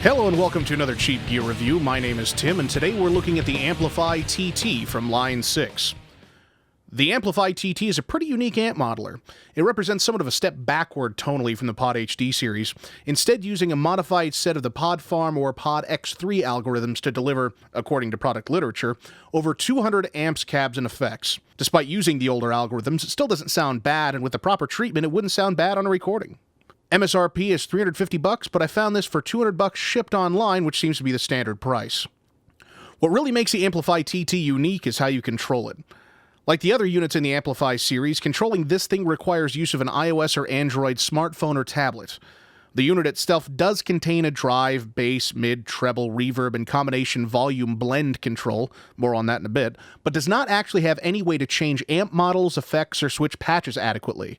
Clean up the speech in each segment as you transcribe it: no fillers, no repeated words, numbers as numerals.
Hello and welcome to another Cheap Gear Review. My name is Tim, and today we're looking at the Amplifi TT from Line 6. The Amplifi TT is a pretty unique amp modeler. It represents somewhat of a step backward tonally from the Pod HD series, instead using a modified set of the Pod Farm or Pod X3 algorithms to deliver, according to product literature, over 200 amps, cabs, and effects. Despite using the older algorithms, it still doesn't sound bad, and with the proper treatment, it wouldn't sound bad on a recording. MSRP is $350, but I found this for $200 shipped online, which seems to be the standard price. What really makes the Amplifi TT unique is how you control it. Like the other units in the Amplifi series, controlling this thing requires use of an iOS or Android smartphone or tablet. The unit itself does contain a drive, bass, mid, treble, reverb, and combination volume blend control, more on that in a bit, but does not actually have any way to change amp models, effects, or switch patches adequately.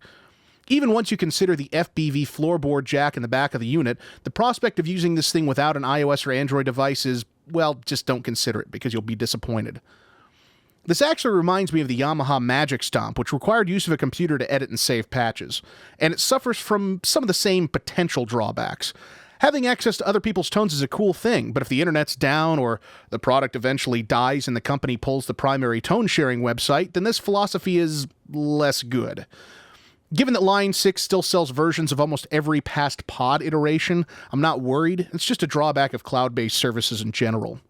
Even once you consider the FBV floorboard jack in the back of the unit, the prospect of using this thing without an iOS or Android device is, well, just don't consider it because you'll be disappointed. This actually reminds me of the Yamaha Magic Stomp, which required use of a computer to edit and save patches, and it suffers from some of the same potential drawbacks. Having access to other people's tones is a cool thing, but if the internet's down or the product eventually dies and the company pulls the primary tone sharing website, then this philosophy is less good. Given that Line 6 still sells versions of almost every past pod iteration, I'm not worried. It's just a drawback of cloud-based services in general.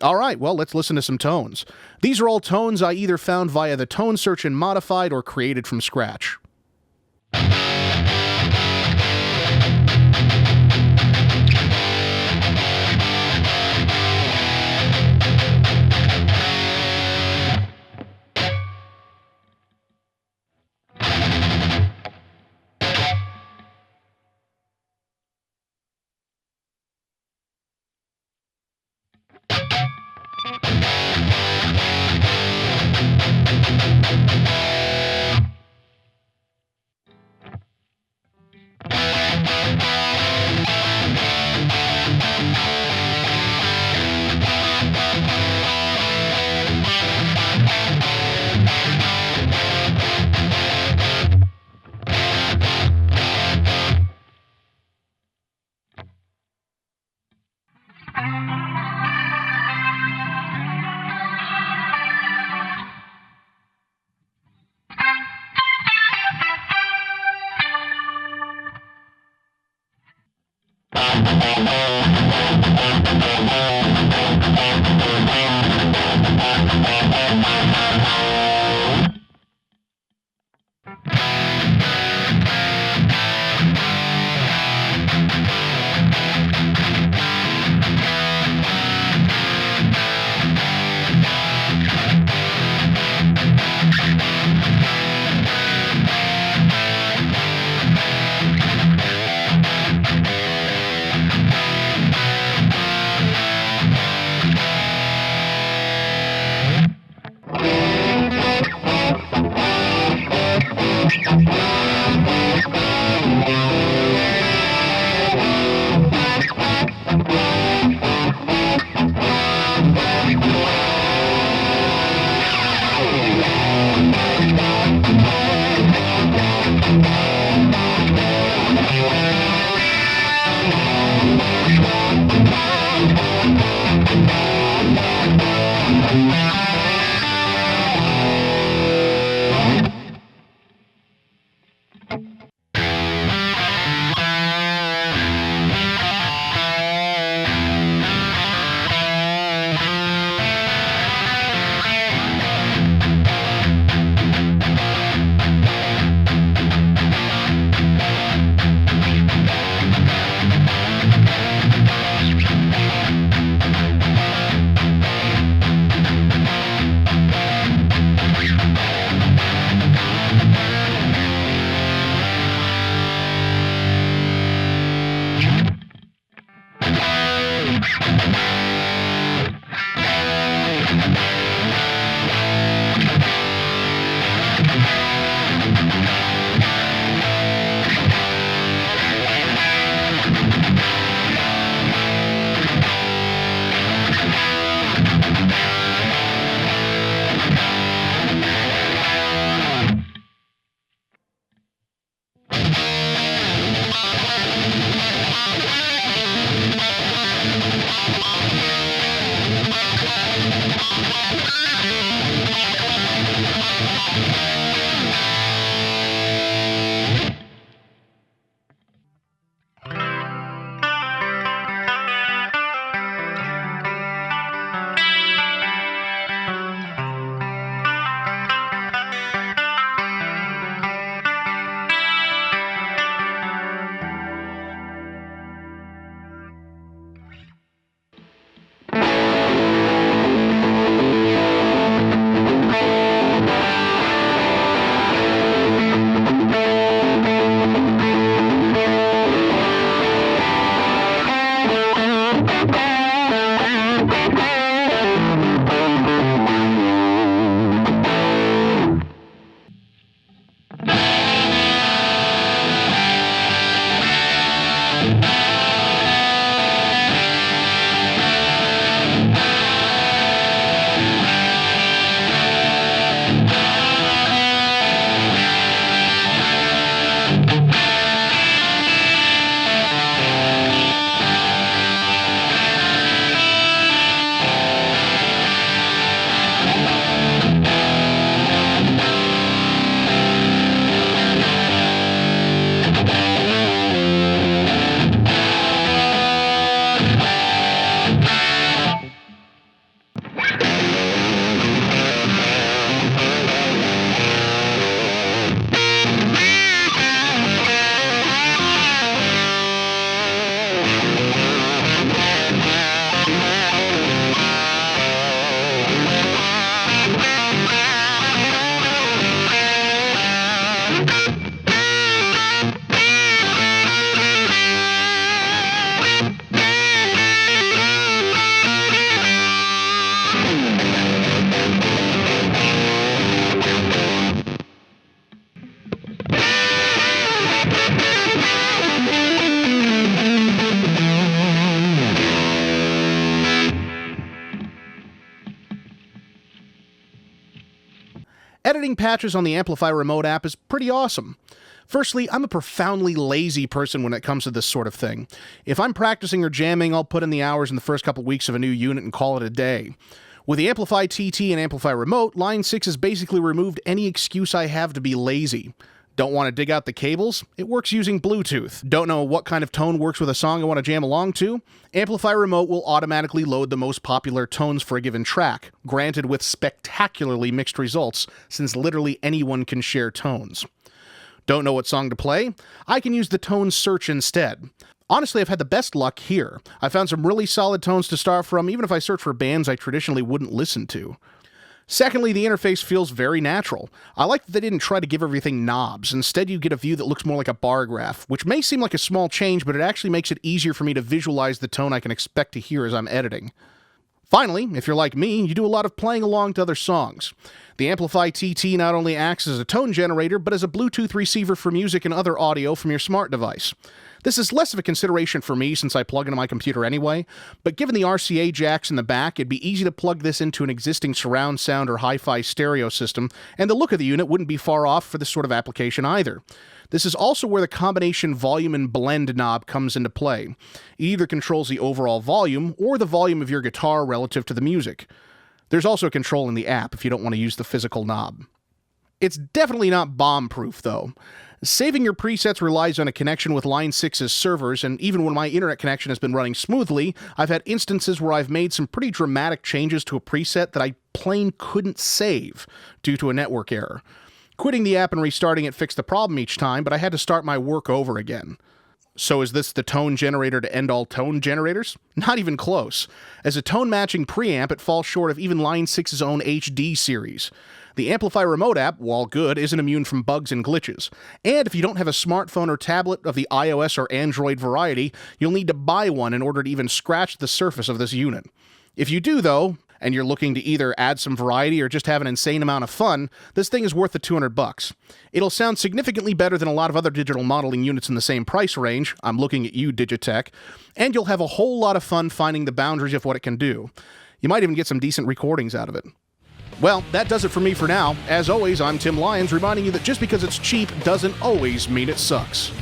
Alright, well, let's listen to some tones. These are all tones I either found via the tone search and modified or created from scratch. Editing patches on the Amplifi Remote app is pretty awesome. Firstly, I'm a profoundly lazy person when it comes to this sort of thing. If I'm practicing or jamming, I'll put in the hours in the first couple weeks of a new unit and call it a day. With the Amplifi TT and Amplifi Remote, Line 6 has basically removed any excuse I have to be lazy. Don't want to dig out the cables? It works using Bluetooth. Don't know what kind of tone works with a song I want to jam along to? Amplifi Remote will automatically load the most popular tones for a given track, granted with spectacularly mixed results, since literally anyone can share tones. Don't know what song to play? I can use the tone search instead. Honestly, I've had the best luck here. I found some really solid tones to start from, even if I search for bands I traditionally wouldn't listen to. Secondly, the interface feels very natural. I like that they didn't try to give everything knobs. Instead, you get a view that looks more like a bar graph, which may seem like a small change, but it actually makes it easier for me to visualize the tone I can expect to hear as I'm editing. Finally, if you're like me, you do a lot of playing along to other songs. The Amplifi TT not only acts as a tone generator, but as a Bluetooth receiver for music and other audio from your smart device. This is less of a consideration for me since I plug into my computer anyway, but given the RCA jacks in the back, it'd be easy to plug this into an existing surround sound or hi-fi stereo system, and the look of the unit wouldn't be far off for this sort of application either. This is also where the combination volume and blend knob comes into play. It either controls the overall volume or the volume of your guitar relative to the music. There's also a control in the app if you don't want to use the physical knob. It's definitely not bomb-proof, though. Saving your presets relies on a connection with Line 6's servers, and even when my internet connection has been running smoothly, I've had instances where I've made some pretty dramatic changes to a preset that I plain couldn't save due to a network error. Quitting the app and restarting it fixed the problem each time, but I had to start my work over again. So is this the tone generator to end all tone generators? Not even close. As a tone-matching preamp, it falls short of even Line 6's own HD series. The Amplifi Remote app, while good, isn't immune from bugs and glitches. And if you don't have a smartphone or tablet of the iOS or Android variety, you'll need to buy one in order to even scratch the surface of this unit. If you do, though, and you're looking to either add some variety or just have an insane amount of fun, this thing is worth the $200. It'll sound significantly better than a lot of other digital modeling units in the same price range. I'm looking at you, Digitech. And you'll have a whole lot of fun finding the boundaries of what it can do. You might even get some decent recordings out of it. Well, that does it for me for now. As always, I'm Tim Lyons, reminding you that just because it's cheap doesn't always mean it sucks.